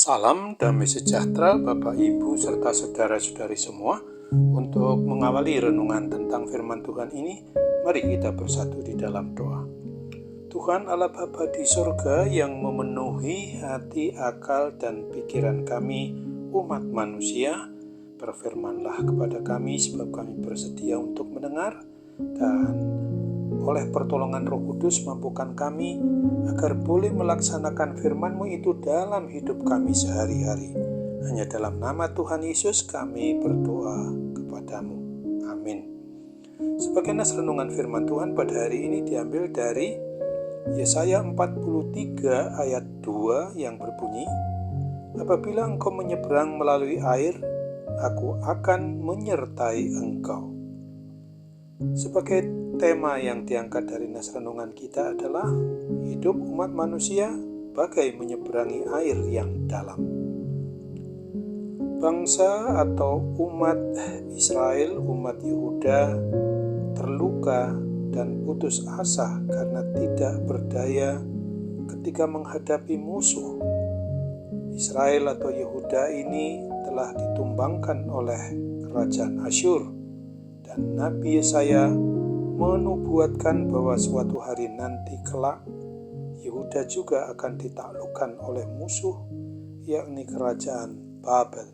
Salam damai sejahtera Bapak Ibu serta saudara-saudari semua. Untuk mengawali renungan tentang firman Tuhan ini, mari kita bersatu di dalam doa. Tuhan Allah Bapa di surga yang memenuhi hati, akal, dan pikiran kami umat manusia, berfirmanlah kepada kami sebab kami bersedia untuk mendengar, dan oleh pertolongan Roh Kudus mampukan kami agar boleh melaksanakan firman-Mu itu dalam hidup kami sehari-hari. Hanya dalam nama Tuhan Yesus kami berdoa kepadamu. Amin. Sebagai nas renungan firman Tuhan pada hari ini diambil dari Yesaya 43 ayat 2 yang berbunyi, "Apabila engkau menyeberang melalui air, aku akan menyertai engkau." Sebagai tema yang diangkat dari nas renungan kita adalah hidup umat manusia bagai menyeberangi air yang dalam. Bangsa atau umat Israel, umat Yehuda terluka dan putus asa karena tidak berdaya ketika menghadapi musuh. Israel atau Yehuda ini telah ditumbangkan oleh kerajaan Asyur, dan Nabi Yesaya menubuatkan bahwa suatu hari nanti kelak Yehuda juga akan ditaklukkan oleh musuh, yakni kerajaan Babel.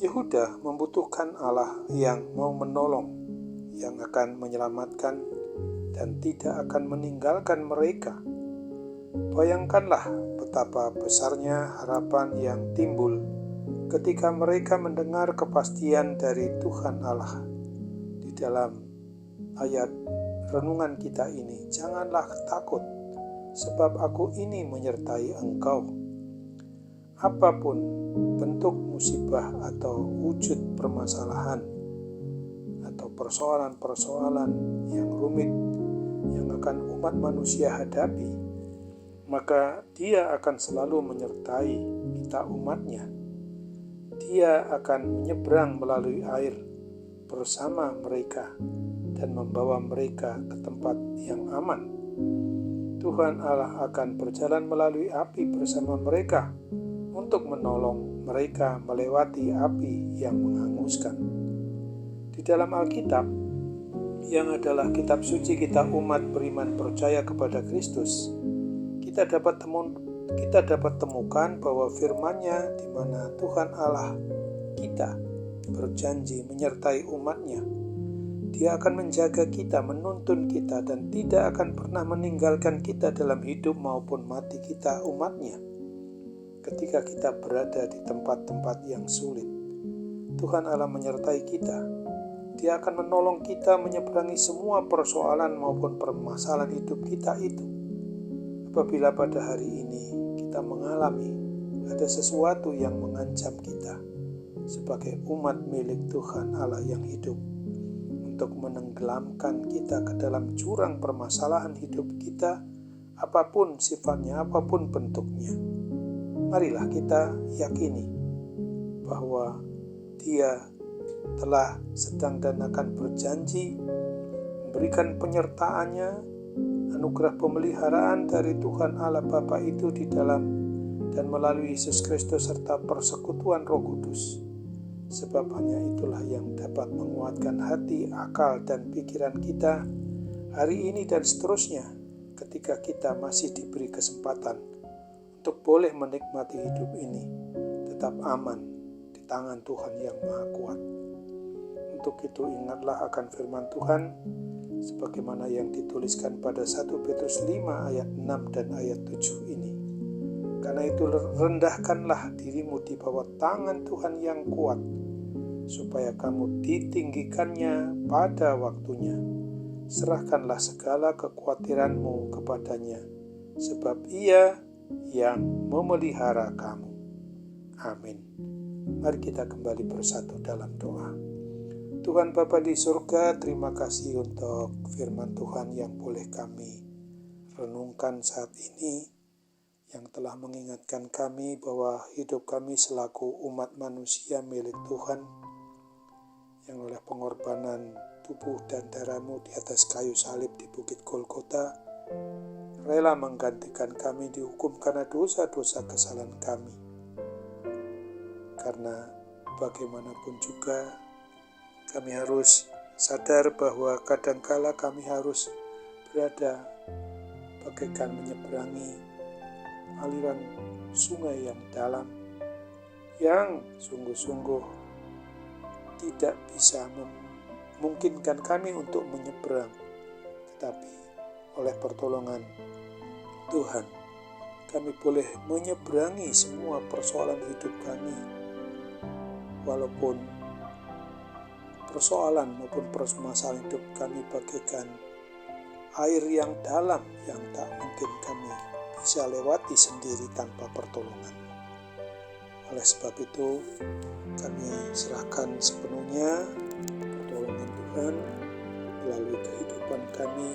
Yehuda membutuhkan Allah yang mau menolong, yang akan menyelamatkan dan tidak akan meninggalkan mereka. Bayangkanlah betapa besarnya harapan yang timbul ketika mereka mendengar kepastian dari Tuhan Allah. Di dalam ayat renungan kita ini, "Janganlah takut, sebab aku ini menyertai engkau." Apapun bentuk musibah atau wujud permasalahan atau persoalan-persoalan yang rumit yang akan umat manusia hadapi, maka Dia akan selalu menyertai kita umatnya. Dia akan menyeberang melalui air bersama mereka dan membawa mereka ke tempat yang aman. Tuhan Allah akan berjalan melalui api bersama mereka untuk menolong mereka melewati api yang menghanguskan. Di dalam Alkitab, yang adalah kitab suci kita umat beriman percaya kepada Kristus, kita dapat temukan bahwa firman-Nya di mana Tuhan Allah kita berjanji menyertai umat-Nya. Dia akan menjaga kita, menuntun kita, dan tidak akan pernah meninggalkan kita dalam hidup maupun mati kita umat-Nya. Ketika kita berada di tempat-tempat yang sulit, Tuhan Allah menyertai kita. Dia akan menolong kita menyeberangi semua persoalan maupun permasalahan hidup kita itu. Apabila pada hari ini kita mengalami ada sesuatu yang mengancam kita sebagai umat milik Tuhan Allah yang hidup, untuk menenggelamkan kita ke dalam jurang permasalahan hidup kita, apapun sifatnya, apapun bentuknya, marilah kita yakini bahwa Dia telah sedang dan akan berjanji memberikan penyertaan-Nya, anugerah pemeliharaan dari Tuhan Allah Bapa itu di dalam dan melalui Yesus Kristus serta persekutuan Roh Kudus. Sebab hanya itulah yang dapat menguatkan hati, akal, dan pikiran kita hari ini dan seterusnya ketika kita masih diberi kesempatan untuk boleh menikmati hidup ini tetap aman di tangan Tuhan yang Maha Kuat. Untuk itu ingatlah akan firman Tuhan sebagaimana yang dituliskan pada 1 Petrus 5 ayat 6 dan ayat 7 ini. Karena itu rendahkanlah dirimu di bawah tangan Tuhan yang kuat, supaya kamu ditinggikannya pada waktunya. Serahkanlah segala kekhawatiranmu kepadanya, sebab Ia yang memelihara kamu. Amin. Mari kita kembali bersatu dalam doa. Tuhan Bapa di surga, terima kasih untuk firman Tuhan yang boleh kami renungkan saat ini, yang telah mengingatkan kami bahwa hidup kami selaku umat manusia milik Tuhan, yang oleh pengorbanan tubuh dan darah-Mu di atas kayu salib di Bukit Golgota, rela menggantikan kami dihukum karena dosa-dosa kesalahan kami. Karena bagaimanapun juga kami harus sadar bahwa kadangkala kami harus berada bagaikan menyeberangi aliran sungai yang dalam, yang sungguh-sungguh tidak bisa memungkinkan kami untuk menyeberang. Tetapi oleh pertolongan Tuhan, kami boleh menyeberangi semua persoalan hidup kami. Walaupun persoalan maupun permasalahan hidup kami bagaikan air yang dalam yang tak mungkin kami bisa lewati sendiri tanpa pertolongan. Oleh sebab itu, kami serahkan sepenuhnya pertolongan Tuhan melalui kehidupan kami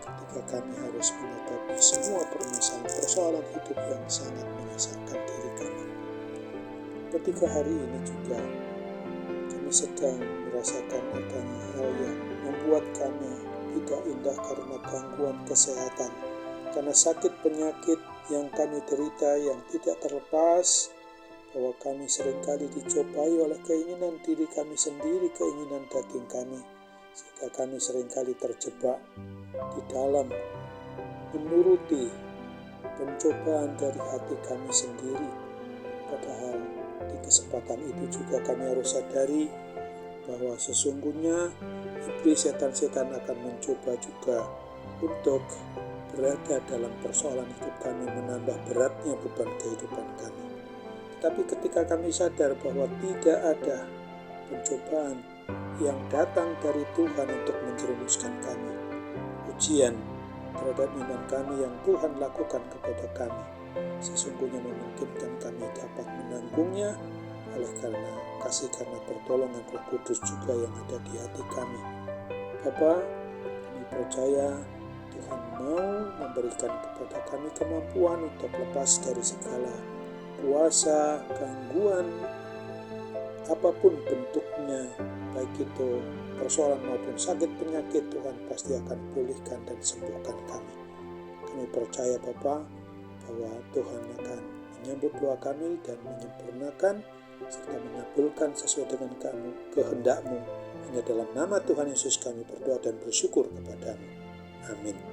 ketika kami harus menghadapi semua persoalan hidup yang sangat menyusahkan diri kami. Ketika hari ini juga kami sedang merasakan adanya hal yang membuat kami tidak indah karena gangguan kesehatan, karena sakit penyakit yang kami derita yang tidak terlepas, bahwa kami seringkali dicobai oleh keinginan diri kami sendiri, keinginan daging kami, sehingga kami seringkali terjebak di dalam menuruti pencobaan dari hati kami sendiri. Padahal di kesempatan itu juga kami harus sadari bahwa sesungguhnya iblis setan-setan akan mencoba juga untuk berada dalam persoalan hidup kami, menambah beratnya beban kehidupan kami. Tapi ketika kami sadar bahwa tidak ada pencobaan yang datang dari Tuhan untuk menjerumuskan kami, ujian terhadap iman kami yang Tuhan lakukan kepada kami sesungguhnya memungkinkan kami dapat menanggungnya oleh karena kasih karena pertolongan Roh Kudus juga yang ada di hati kami. Bapa, kami percaya Tuhan mau memberikan kepada kami kemampuan untuk lepas dari segala kuasa, gangguan, apapun bentuknya, baik itu persoalan maupun sakit penyakit. Tuhan pasti akan pulihkan dan sembuhkan kami. Kami percaya Bapa bahwa Tuhan akan menyambut doa kami dan menyempurnakan serta mengabulkan sesuai dengan kehendak-Mu. Hanya dalam nama Tuhan Yesus kami berdoa dan bersyukur kepadamu. Amin.